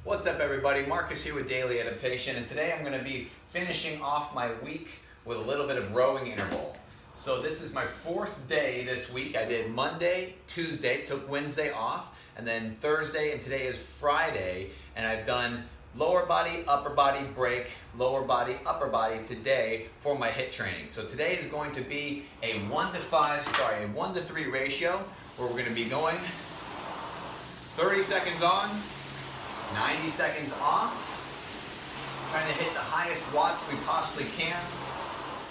What's up everybody, Marcus here with Daily Adaptation, and today I'm going to be finishing off my week with a little bit of rowing interval. So this is my fourth day this week. I did Monday, Tuesday, took Wednesday off, and then Thursday, and today is Friday, and I've done lower body, upper body break, lower body, upper body today for my HIIT training. So today is going to be a 1 to 3 ratio where we're going to be going 30 seconds on, 90 seconds off, trying to hit the highest watts we possibly can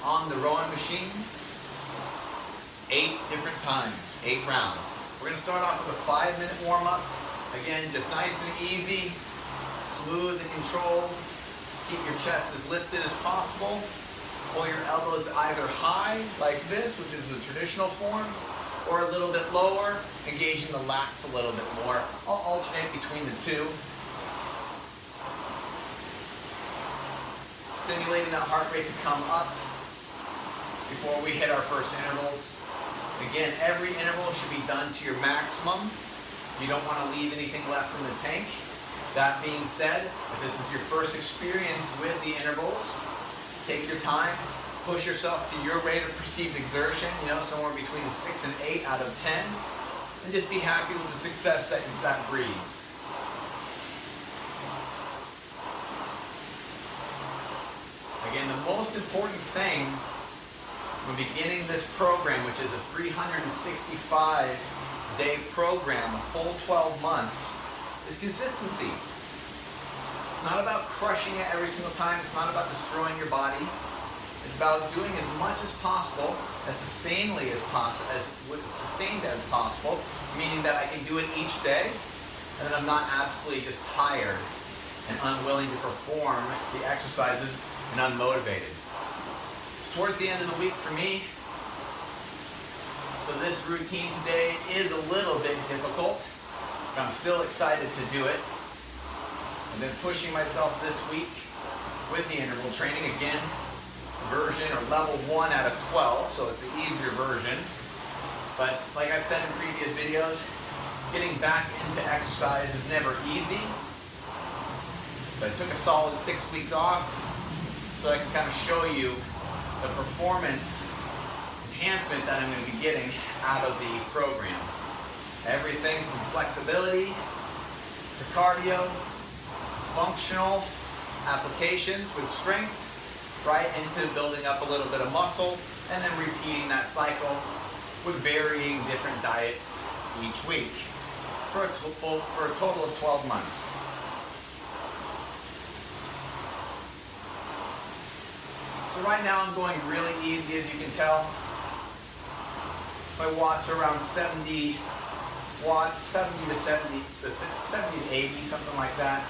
on the rowing machine, 8 different times, 8 rounds. We're going to start off with a 5-minute warm-up. Again, just nice and easy, smooth and controlled. Keep your chest as lifted as possible. Pull your elbows either high, like this, which is the traditional form, or a little bit lower, engaging the lats a little bit more. I'll alternate between the two. Stimulating that heart rate to come up before we hit our first intervals. Again, every interval should be done to your maximum. You don't want to leave anything left in the tank. That being said, if this is your first experience with the intervals, take your time, push yourself to your rate of perceived exertion, somewhere between 6 and 8 out of 10, and just be happy with the success that breeds. Again, the most important thing when beginning this program, which is a 365-day program, a full 12 months, is consistency. It's not about crushing it every single time. It's not about destroying your body. It's about doing as much as possible, as sustained as possible, meaning that I can do it each day, and that I'm not absolutely just tired and unwilling to perform the exercises and unmotivated. It's towards the end of the week for me, so this routine today is a little bit difficult, but I'm still excited to do it. I've been pushing myself this week with the interval training, again, version or level 1 out of 12, so it's the easier version. But like I've said in previous videos, getting back into exercise is never easy. So I took a solid 6 weeks off so I can kind of show you the performance enhancement that I'm going to be getting out of the program. Everything from flexibility to cardio, functional applications with strength, right into building up a little bit of muscle, and then repeating that cycle with varying different diets each week for a total of 12 months. So right now I'm going really easy, as you can tell. My watts are around 70 watts, 70 to 80, something like that.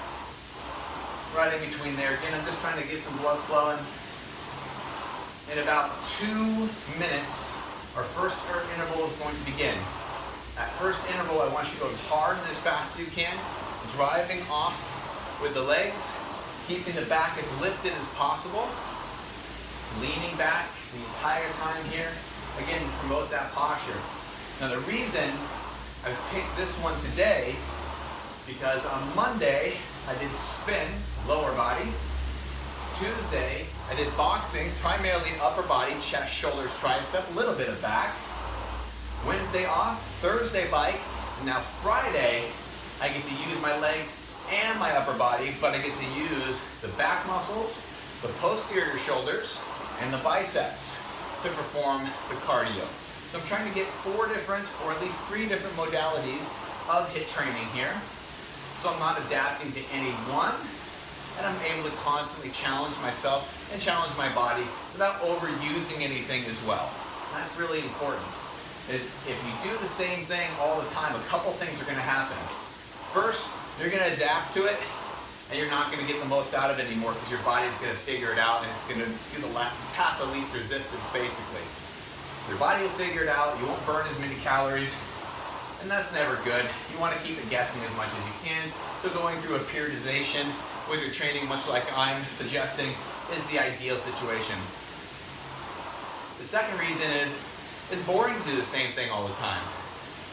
Right in between there. Again, I'm just trying to get some blood flowing. In about 2 minutes, our first interval is going to begin. That first interval, I want you to go as hard and as fast as you can, driving off with the legs, keeping the back as lifted as possible, leaning back the entire time here, again, to promote that posture. Now the reason I've picked this one today, because on Monday, I did spin, lower body. Tuesday, I did boxing, primarily upper body, chest, shoulders, tricep, a little bit of back. Wednesday off, Thursday bike. Now Friday, I get to use my legs and my upper body, but I get to use the back muscles, the posterior shoulders, and the biceps to perform the cardio. So I'm trying to get 4 different, or at least 3 different modalities of HIIT training here. So I'm not adapting to any one, and I'm able to constantly challenge myself and challenge my body without overusing anything as well. And that's really important, is if you do the same thing all the time, a couple things are going to happen. First, you're going to adapt to it, and you're not going to get the most out of it anymore because your body's going to figure it out, and it's going to do the path of least resistance, basically. Your body will figure it out. You won't burn as many calories, and that's never good. You want to keep it guessing as much as you can. So going through a periodization with your training, much like I'm suggesting, is the ideal situation. The second reason is it's boring to do the same thing all the time.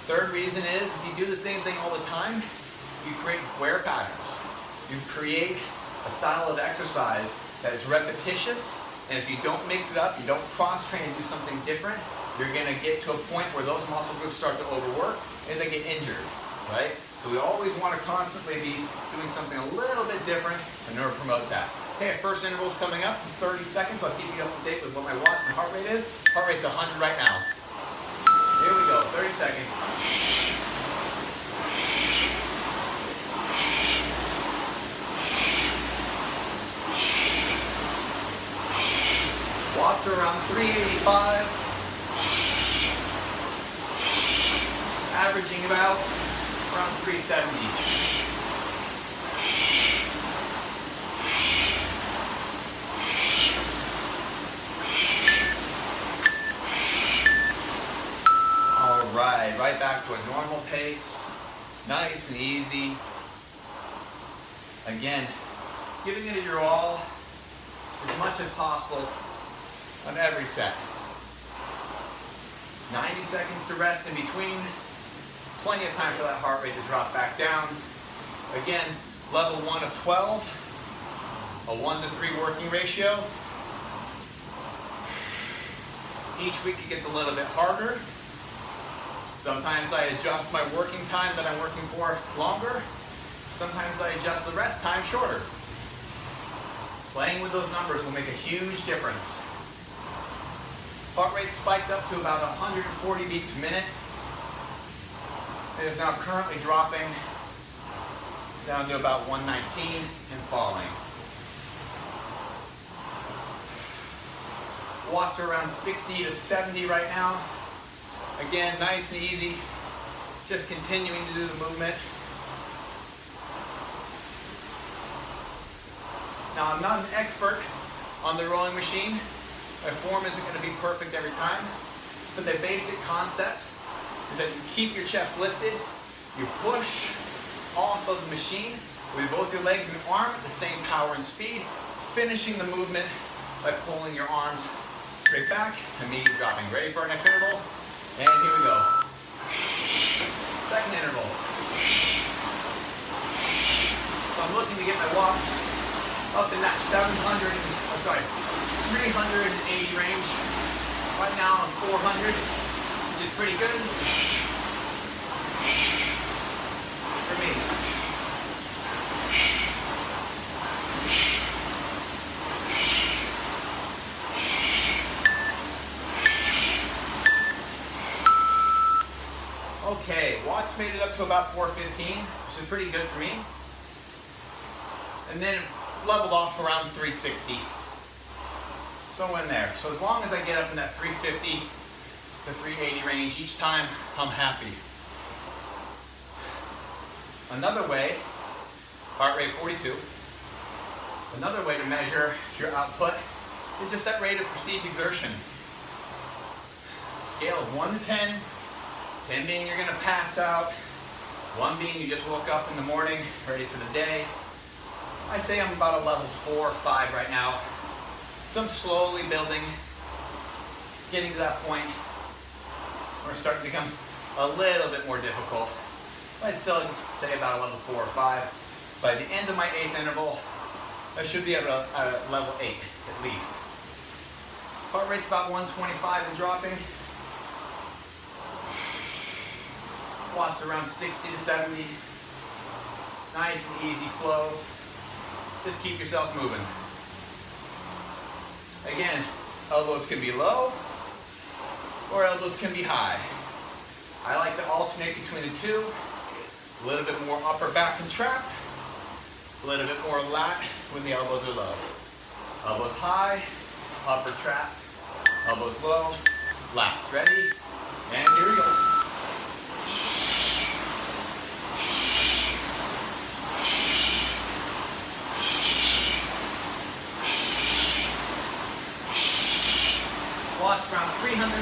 Third reason is if you do the same thing all the time, you create wear patterns. You create a style of exercise that is repetitious, and if you don't mix it up, you don't cross-train and do something different, you're going to get to a point where those muscle groups start to overwork and they get injured, right? So we always want to constantly be doing something a little bit different in order to promote that. Okay, first interval is coming up in 30 seconds. I'll keep you up to date with what my watts and heart rate is. Heart rate's 100 right now. Here we go, 30 seconds. Watts are around 385. Averaging about around 370. Right back to a normal pace, nice and easy. Again, giving it your all as much as possible on every set. 90 seconds to rest in between, plenty of time for that heart rate to drop back down. Again, level 1 of 12, a 1-to-3 working ratio. Each week it gets a little bit harder. Sometimes I adjust my working time that I'm working for longer. Sometimes I adjust the rest time shorter. Playing with those numbers will make a huge difference. Heart rate spiked up to about 140 beats a minute. It is now currently dropping down to about 119 and falling. Watts are around 60 to 70 right now. Again, nice and easy, just continuing to do the movement. Now, I'm not an expert on the rowing machine. My form isn't going to be perfect every time, but the basic concept is that you keep your chest lifted, you push off of the machine with both your legs and arm at the same power and speed, finishing the movement by pulling your arms straight back, immediately dropping. Ready for our next interval? And here we go. Second interval. So I'm looking to get my watts up in that 380 range. Right now I'm 400, which is pretty good for me. Okay, watts made it up to about 415, which is pretty good for me. And then leveled off around 360. So in there. So as long as I get up in that 350 to 380 range each time, I'm happy. Another way, heart rate 42. Another way to measure your output is just that rate of perceived exertion. Scale of 1 to 10. 10 being you're gonna pass out, 1 being you just woke up in the morning, ready for the day. I'd say I'm about a level 4 or 5 right now. So I'm slowly building, getting to that point where it's starting to become a little bit more difficult. But I'd still say about a level 4 or 5. By the end of my 8th interval, I should be at a level 8 at least. Heart rate's about 125 and dropping. Watts around 60 to 70. Nice and easy flow. Just keep yourself moving. Again, elbows can be low or elbows can be high. I like to alternate between the two. A little bit more upper back and trap. A little bit more lat when the elbows are low. Elbows high, upper trap, elbows low, lats. Ready? And here we go. Watts around 360.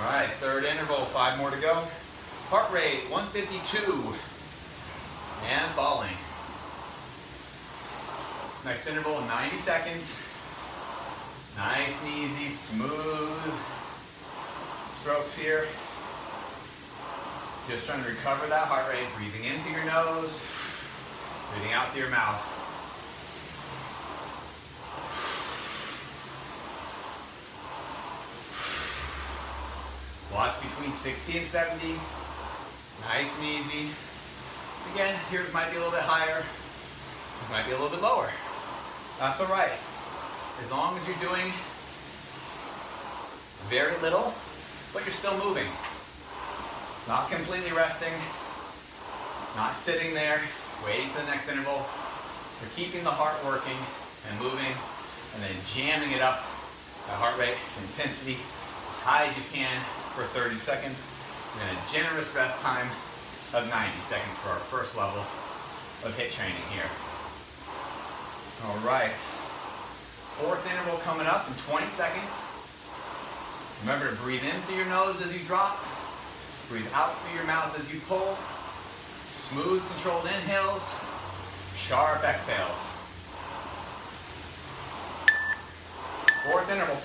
All right, third interval, 5 more to go. Heart rate 152. And falling. Next interval, 90 seconds. Nice and easy, smooth strokes here. Just trying to recover that heart rate, breathing in through your nose, breathing out through your mouth. Watts between 60 and 70. Nice and easy. Again, here might be a little bit higher. It might be a little bit lower. That's all right. As long as you're doing very little, but you're still moving. Not completely resting. Not sitting there, waiting for the next interval. You're keeping the heart working and moving, and then jamming it up, the heart rate, intensity, as high as you can for 30 seconds. And then a generous rest time of 90 seconds for our first level of HIIT training here. All right. Fourth interval coming up in 20 seconds. Remember to breathe in through your nose as you drop. Breathe out through your mouth as you pull. Smooth, controlled inhales. Sharp exhales. Fourth interval.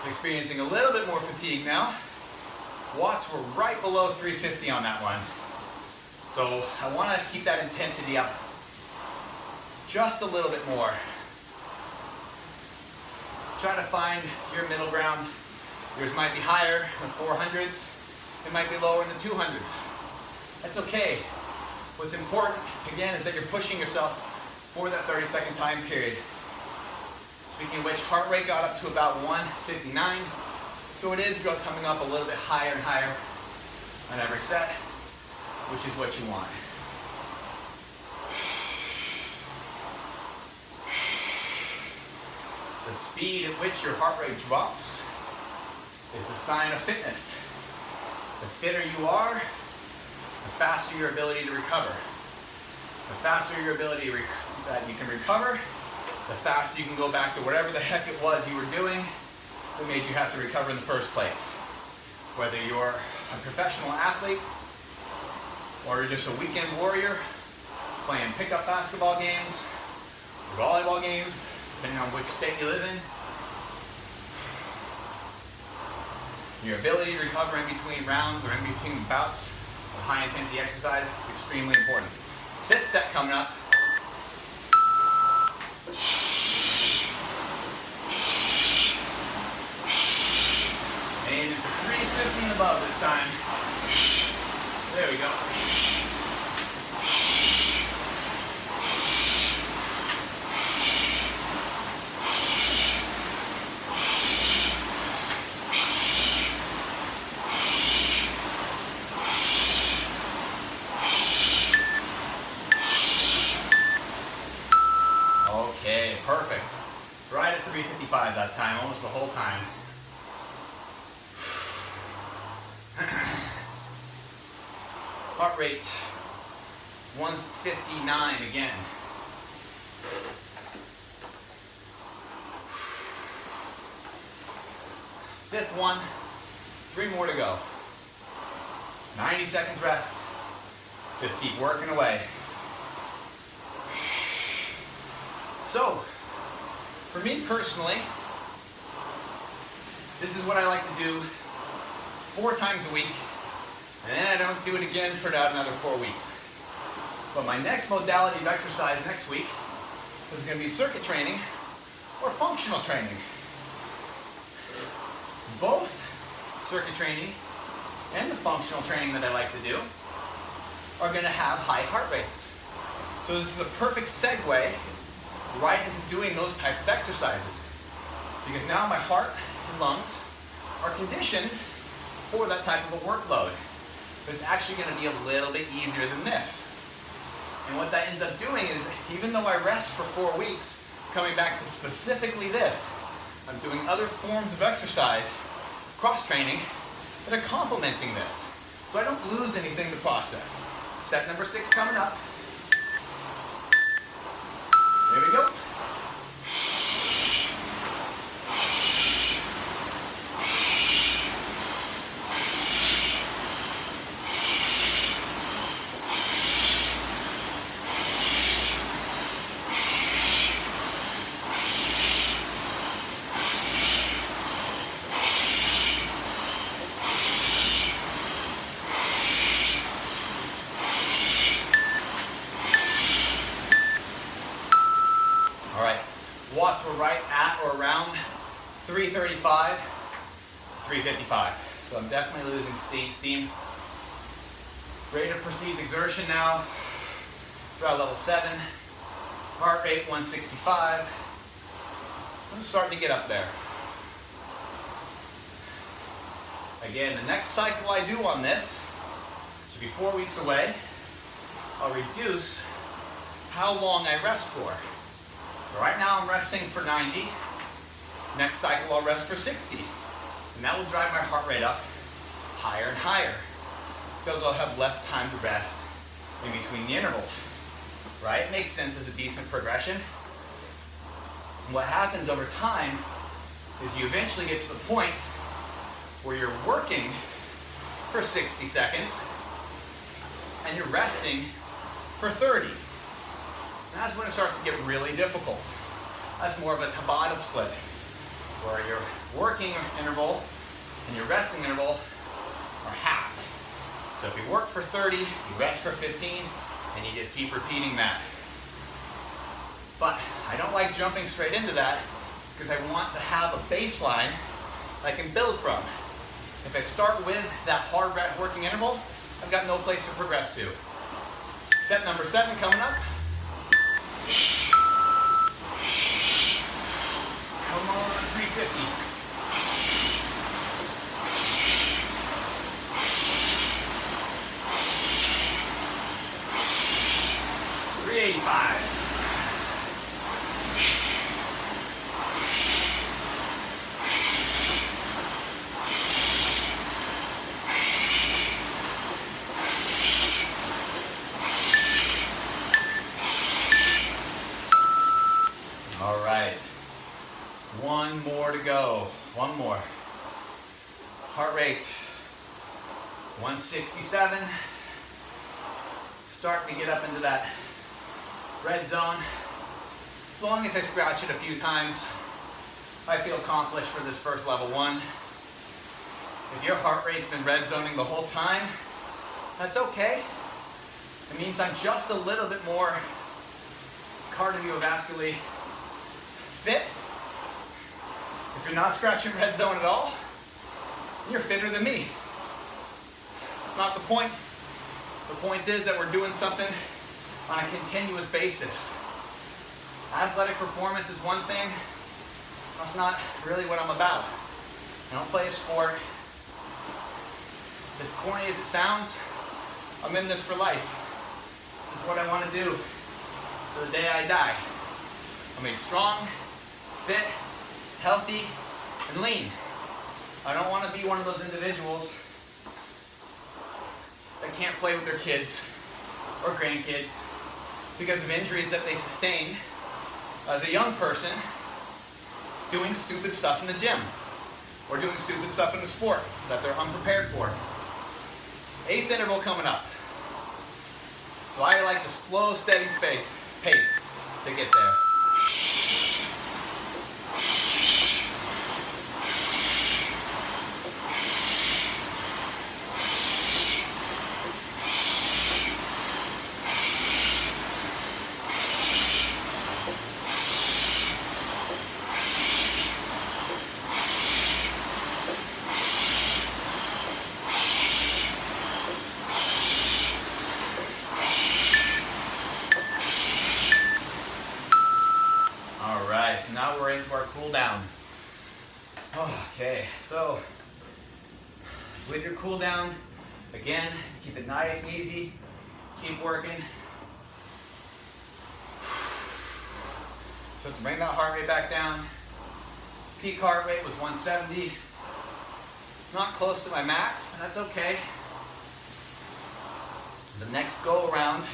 Experiencing a little bit more fatigue now. Watts were right below 350 on that one. So I want to keep that intensity up just a little bit more. Try to find your middle ground. Yours might be higher in the 400s. It might be lower in the 200s. That's okay. What's important, again, is that you're pushing yourself for that 30-second time period. Speaking of which, heart rate got up to about 159. So it is coming up a little bit higher and higher on every set, which is what you want. The speed at which your heart rate drops is a sign of fitness. The fitter you are, the faster your ability to recover. The faster your ability that you can recover, the faster you can go back to whatever the heck it was you were doing that made you have to recover in the first place. Whether you're a professional athlete or you're just a weekend warrior playing pickup basketball games, volleyball games, depending on which state you live in, your ability to recover in between rounds or in between bouts of high intensity exercise is extremely important. Fifth set coming up. Aim for 350 and above this time. There we go. Okay, perfect. Right at 355 that time, almost the whole time. Heart rate 159 again. Fifth one, 3 more to go. 90 seconds rest. Just keep working away. So, for me personally, this is what I like to do 4 times a week, and then I don't do it again for about another 4 weeks. But my next modality of exercise next week is going to be circuit training or functional training. Both circuit training and the functional training that I like to do are going to have high heart rates. So this is a perfect segue right into doing those types of exercises. Because now my heart and lungs are conditioned for that type of a workload. But it's actually going to be a little bit easier than this. And what that ends up doing is, even though I rest for 4 weeks, coming back to specifically this, I'm doing other forms of exercise, cross-training, that are complementing this. So I don't lose anything in the process. Set number 6 coming up. Here we go. Watts were right at or around 335, 355. So I'm definitely losing steam. Rate of perceived exertion now, throughout level 7. Heart rate 165. I'm starting to get up there. Again, the next cycle I do on this should be 4 weeks away. I'll reduce how long I rest for. So right now I'm resting for 90. Next cycle I'll rest for 60. And that will drive my heart rate up higher and higher, because I'll have less time to rest in between the intervals. Right? It makes sense as a decent progression. And what happens over time is you eventually get to the point where you're working for 60 seconds and you're resting for 30. And that's when it starts to get really difficult. That's more of a Tabata split, where your working interval and your resting interval are half. So if you work for 30, you rest for 15, and you just keep repeating that. But I don't like jumping straight into that, because I want to have a baseline I can build from. If I start with that hard working interval, I've got no place to progress to. Set number 7 coming up. Come on, 350. 385. All right, one more to go. One more. Heart rate 167. Starting to get up into that red zone. As long as I scratch it a few times, I feel accomplished for this first level 1. If your heart rate's been red zoning the whole time, that's okay. It means I'm just a little bit more cardiovascularly fit. If you're not scratching red zone at all, you're fitter than me. It's not the point. The point is that we're doing something on a continuous basis. Athletic performance is one thing. That's not really what I'm about. I don't play a sport. As corny as it sounds, I'm in this for life. This is what I want to do till the day I die. I mean, strong, fit, healthy, and lean. I don't want to be one of those individuals that can't play with their kids or grandkids because of injuries that they sustained as a young person doing stupid stuff in the gym or doing stupid stuff in the sport that they're unprepared for. 8th interval coming up. So I like the slow, steady pace to get there. Now we're into our cool down. Okay, so With your cool down, again, keep it nice and easy. Keep working. So to bring that heart rate back down. Peak heart rate was 170. Not close to my max, but that's okay. The next go around,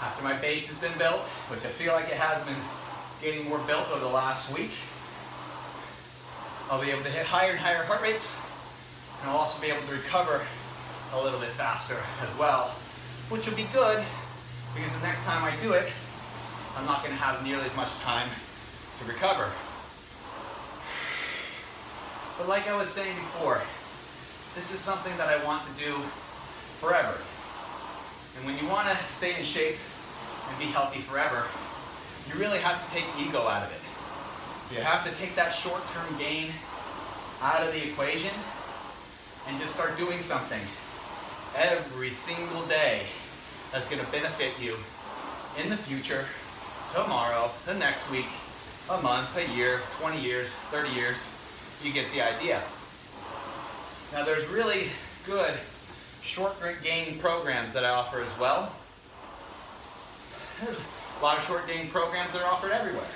after my base has been built, which I feel like it has been getting more built over the last week, I'll be able to hit higher and higher heart rates, and I'll also be able to recover a little bit faster as well, which will be good because the next time I do it, I'm not going to have nearly as much time to recover. But like I was saying before, this is something that I want to do forever. And when you want to stay in shape and be healthy forever, you really have to take ego out of it. You have to take that short-term gain out of the equation and just start doing something every single day that's going to benefit you in the future, tomorrow, the next week, a month, a year, 20 years, 30 years. You get the idea. Now there's really good short gain programs that I offer as well. There's a lot of short gain programs that are offered everywhere.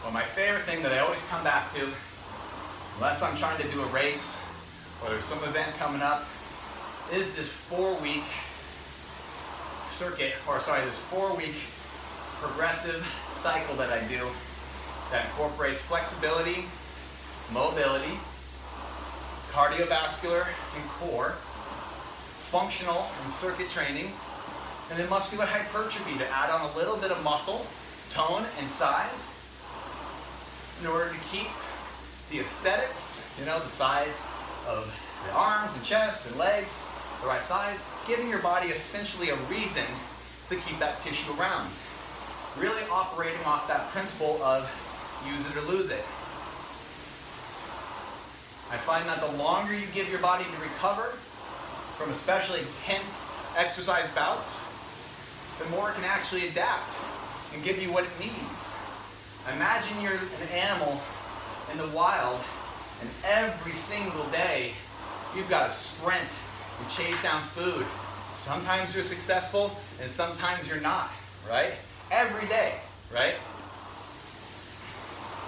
But my favorite thing that I always come back to, unless I'm trying to do a race or there's some event coming up, is this 4-week circuit, or sorry, this 4-week progressive cycle that I do that incorporates flexibility, mobility, cardiovascular and core, functional and circuit training, and then muscular hypertrophy to add on a little bit of muscle, tone, and size in order to keep the aesthetics, you know, the size of the arms and chest and legs, the right size, giving your body essentially a reason to keep that tissue around. Really operating off that principle of use it or lose it. I find that the longer you give your body to recover from especially intense exercise bouts, the more it can actually adapt and give you what it needs. Imagine you're an animal in the wild and every single day you've got to sprint and chase down food. Sometimes you're successful and sometimes you're not, right? Every day, right?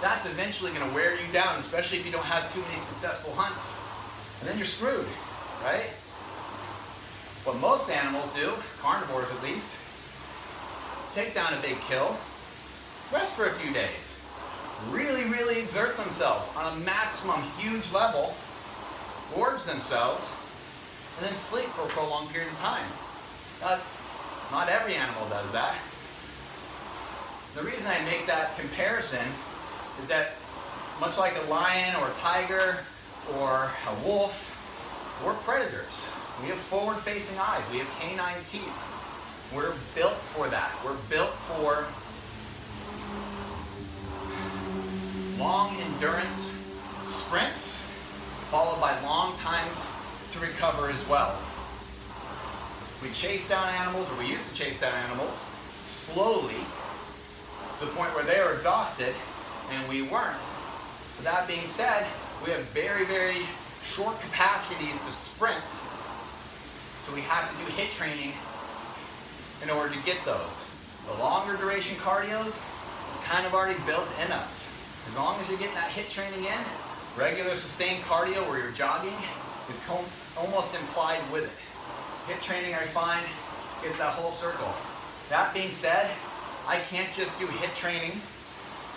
That's eventually going to wear you down, especially if you don't have too many successful hunts. And then you're screwed, right? What most animals do, carnivores at least, take down a big kill, rest for a few days, really, really exert themselves on a maximum huge level, gorge themselves, and then sleep for a prolonged period of time. Not every animal does that. The reason I make that comparison is that much like a lion or a tiger or a wolf, we're predators. We have forward-facing eyes. We have canine teeth. We're built for that. We're built for long endurance sprints, followed by long times to recover as well. We chase down animals, or we used to chase down animals, slowly, to the point where they were exhausted, and we weren't. With that being said, we have very, very short capacities to sprint, so we have to do HIIT training in order to get those. The longer duration cardios is kind of already built in us. As long as you're getting that HIIT training in, regular sustained cardio where you're jogging is almost implied with it. HIIT training, I find, gets that whole circle. That being said, I can't just do HIIT training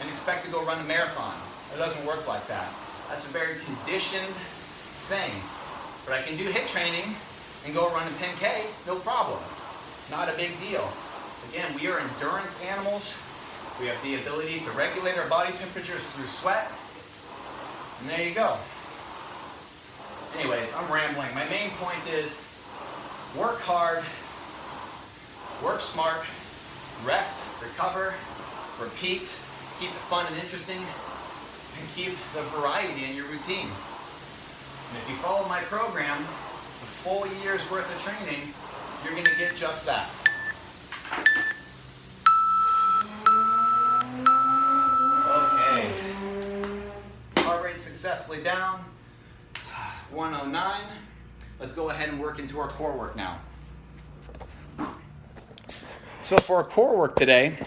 and expect to go run a marathon. It doesn't work like that. That's a very conditioned thing. But I can do HIIT training and go run a 10K, no problem. Not a big deal. Again, we are endurance animals. We have the ability to regulate our body temperatures through sweat. And there you go. Anyways, I'm rambling. My main point is work hard, work smart, rest, recover, repeat, keep it fun and interesting, and keep the variety in your routine. And if you follow my program, a full year's worth of training, you're going to get just that. Okay. Heart rate successfully down. 109. Let's go ahead and work into our core work now. So for our core work today,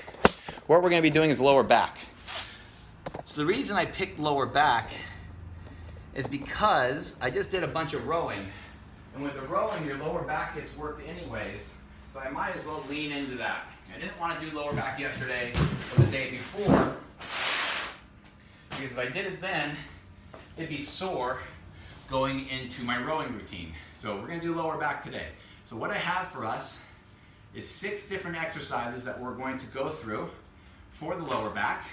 what we're going to be doing is lower back. So the reason I picked lower back is because I just did a bunch of rowing. And with the rowing, your lower back gets worked anyways. So I might as well lean into that. I didn't want to do lower back yesterday or the day before, because if I did it then, it'd be sore going into my rowing routine. So we're going to do lower back today. So what I have for us is 6 different exercises that we're going to go through for the lower back.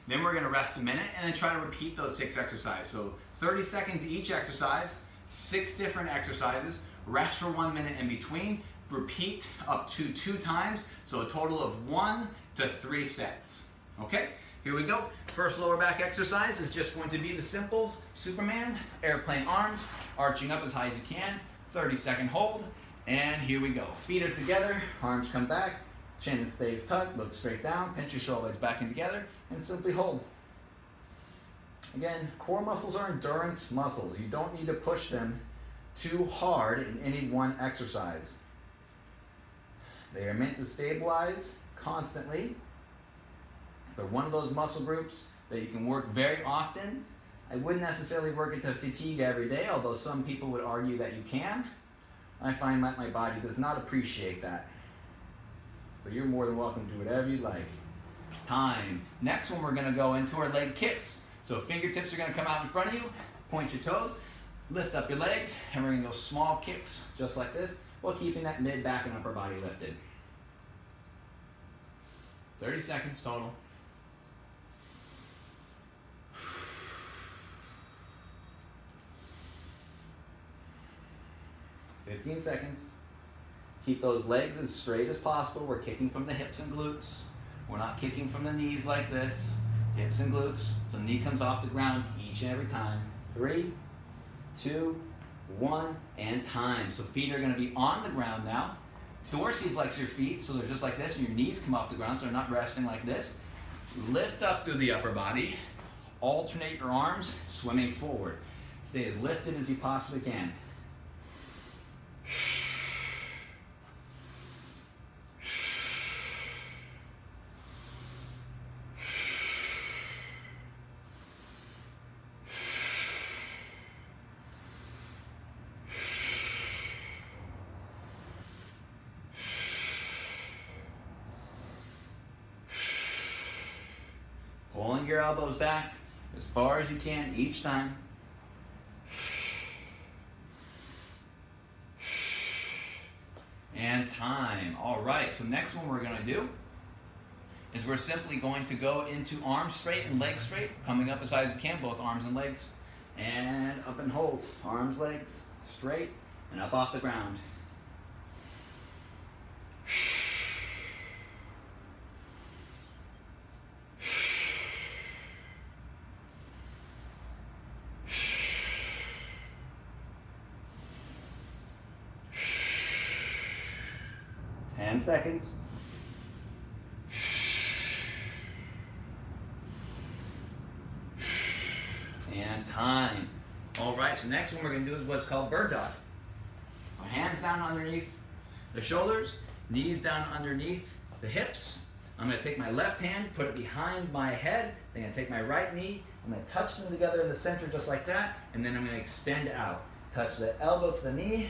Then we're going to rest a minute and then try to repeat those 6 exercises. So 30 seconds each exercise, 6 different exercises, rest for 1 minute in between, repeat up to 2 times, so a total of 1 to 3 sets. Okay, here we go. First lower back exercise is just going to be the simple Superman, airplane arms, arching up as high as you can, 30-second hold, and here we go. Feet are together, arms come back, chin stays tucked, look straight down, pinch your shoulder blades back in together, and simply hold. Again, core muscles are endurance muscles. You don't need to push them too hard in any one exercise. They are meant to stabilize constantly. They're one of those muscle groups that you can work very often. I wouldn't necessarily work it to fatigue every day, although some people would argue that you can. I find that my body does not appreciate that. But you're more than welcome to do whatever you like. Time. Next one, we're going to go into our leg kicks. So fingertips are going to come out in front of you, point your toes, lift up your legs, and we're going to go small kicks just like this while keeping that mid, back, and upper body lifted. 30 seconds total. 15 seconds. Keep those legs as straight as possible. We're kicking from the hips and glutes. We're not kicking from the knees like this. Hips and glutes. So the knee comes off the ground each and every time. 3, 2, 1, and time. So feet are going to be on the ground now. Dorsiflex your feet so they're just like this, and your knees come off the ground so they're not resting like this. Lift up through the upper body. Alternate your arms, swimming forward. Stay as lifted as you possibly can. Pulling your elbows back as far as you can each time. And time. All right, so next one we're going to do is we're simply going to go into arms straight and legs straight, coming up as high as we can, both arms and legs, and up and hold. Arms, legs, straight, and up off the ground. Seconds. And time. All right, so next one we're going to do is what's called bird dog. So hands down underneath the shoulders, knees down underneath the hips. I'm going to take my left hand, put it behind my head. Then I'm going to take my right knee. I'm going to touch them together in the center just like that. And then I'm going to extend out. Touch the elbow to the knee,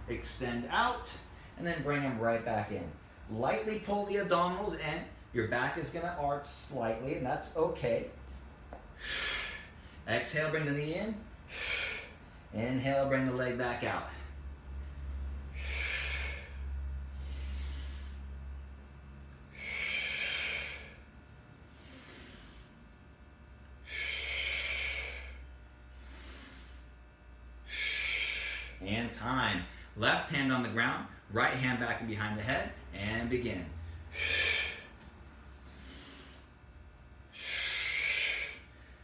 extend out, and then bring them right back in. Lightly pull the abdominals in. Your back is going to arch slightly, and that's okay. Exhale, bring the knee in. Inhale, bring the leg back out. And time. Left hand on the ground, right hand back and behind the head, and begin.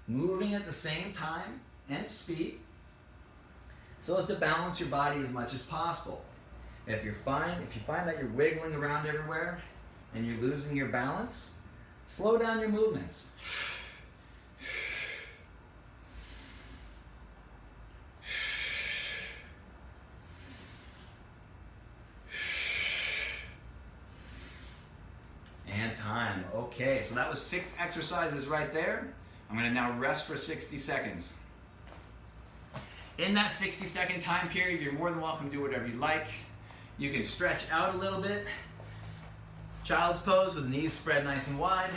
Moving at the same time and speed so as to balance your body as much as possible. If you find that you're wiggling around everywhere and you're losing your balance, slow down your movements. time. Okay, so that was 6 exercises right there. I'm gonna now rest for 60 seconds. In that 60-second time period, you're more than welcome to do whatever you like. You can stretch out a little bit. Child's pose with the knees spread nice and wide.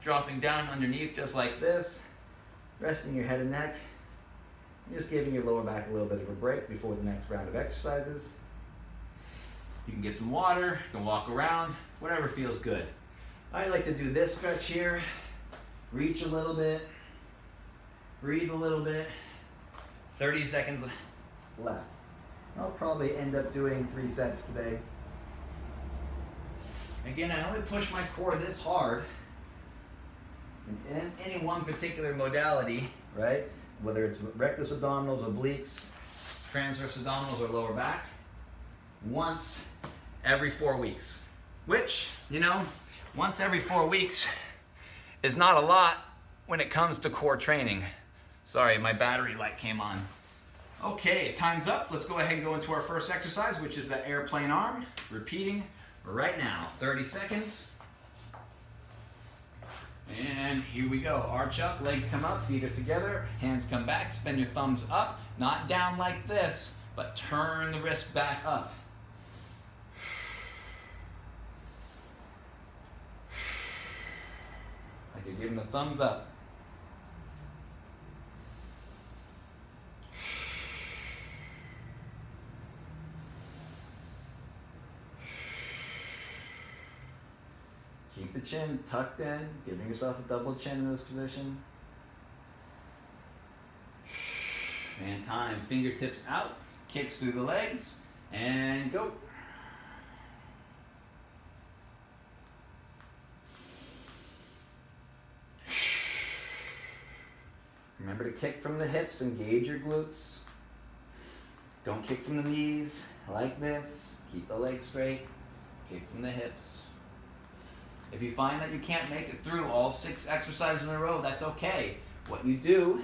Dropping down underneath just like this. Resting your head and neck. Just giving your lower back a little bit of a break before the next round of exercises. You can get some water, you can walk around, whatever feels good. I like to do this stretch here. Reach a little bit. Breathe a little bit. 30 seconds left. I'll probably end up doing 3 sets today. Again, I only push my core this hard in any one particular modality, right? Whether it's rectus abdominals, obliques, transverse abdominals, or lower back, once every 4 weeks. Which, you know, once every 4 weeks is not a lot when it comes to core training. Sorry, my battery light came on. Okay, time's up. Let's go ahead and go into our first exercise, which is the airplane arm. Repeating right now, 30 seconds. And here we go. Arch up, legs come up, feet are together, hands come back, spin your thumbs up, not down like this, but turn the wrist back up. Like you're giving the thumbs up. Keep the chin tucked in, giving yourself a double chin in this position. And time, fingertips out, kicks through the legs, and go. Remember to kick from the hips, engage your glutes. Don't kick from the knees, like this. Keep the legs straight, kick from the hips. If you find that you can't make it through all 6 exercises in a row, that's okay. What you do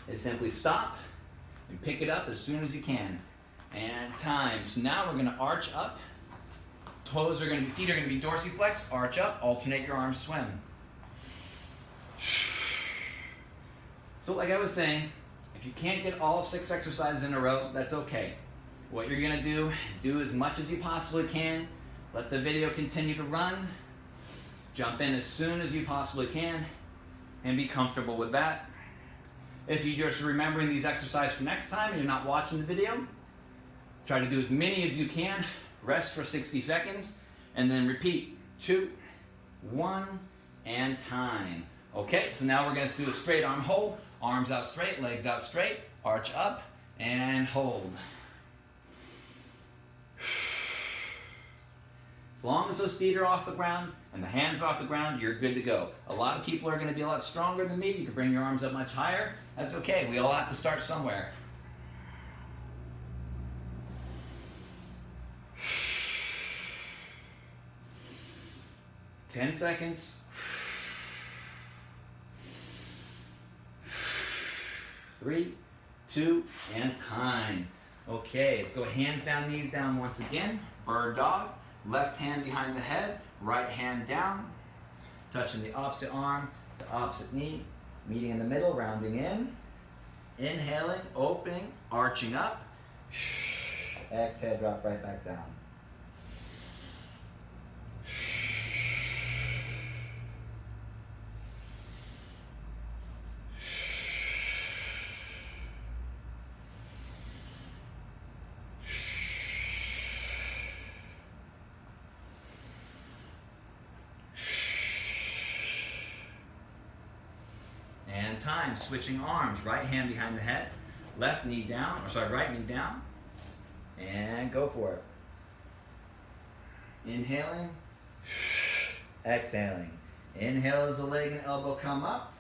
is simply stop and pick it up as soon as you can. And time. So now we're gonna arch up. Feet are gonna be dorsiflex, arch up, alternate your arms, swim. So like I was saying, if you can't get all 6 exercises in a row, that's okay. What you're gonna do is do as much as you possibly can. Let the video continue to run. Jump in as soon as you possibly can and be comfortable with that. If you're just remembering these exercises for next time and you're not watching the video, try to do as many as you can, rest for 60 seconds, and then repeat. 2, 1, and time. Okay, so now we're going to do a straight arm hold. Arms out straight, legs out straight, arch up, and hold. As long as those feet are off the ground and the hands are off the ground, you're good to go. A lot of people are going to be a lot stronger than me. You can bring your arms up much higher. That's okay. We all have to start somewhere. Ten seconds. 3, 2, and time. Okay, let's go hands down, knees down once again. Bird dog. Left hand behind the head, right hand down, touching the opposite arm, the opposite knee, meeting in the middle, rounding in, inhaling, opening, arching up, exhale, drop right back down. And time, switching arms, right hand behind the head, left knee down, right knee down, and go for it. Inhaling, exhaling. Inhale as the leg and elbow come up,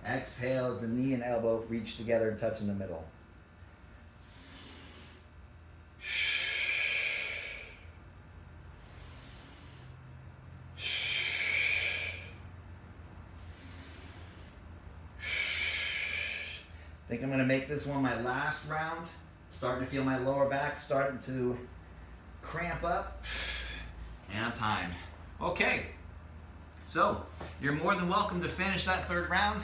exhale as the knee and elbow reach together and touch in the middle. I think I'm going to make this one my last round. Starting to feel my lower back starting to cramp up. And I'm timed. Okay. So you're more than welcome to finish that third round.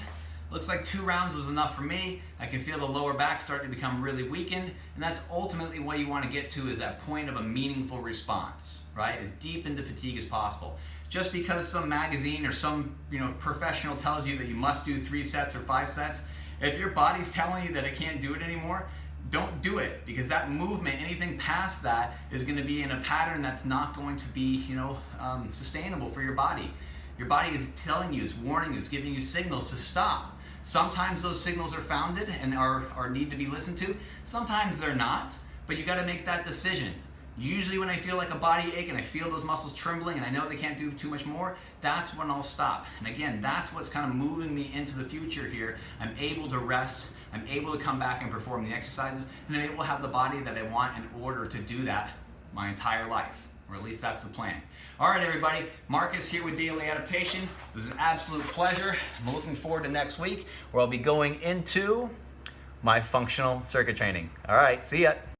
Looks like 2 rounds was enough for me. I can feel the lower back starting to become really weakened, and that's ultimately what you want to get to, is that point of a meaningful response, right? As deep into fatigue as possible. Just because some magazine or some professional tells you that you must do 3 sets or 5 sets, if your body's telling you that it can't do it anymore, don't do it, because that movement, anything past that, is going to be in a pattern that's not going to be sustainable for your body. Your body is telling you, it's warning you, it's giving you signals to stop. Sometimes those signals are founded and are need to be listened to. Sometimes they're not, but you got to make that decision. Usually when I feel like a body ache and I feel those muscles trembling and I know they can't do too much more, that's when I'll stop. And again, that's what's kind of moving me into the future here. I'm able to rest, I'm able to come back and perform the exercises, and I'm able to have the body that I want in order to do that my entire life, or at least that's the plan. All right, everybody, Marcus here with Daily Adaptation. It was an absolute pleasure. I'm looking forward to next week, where I'll be going into my functional circuit training. All right, see ya.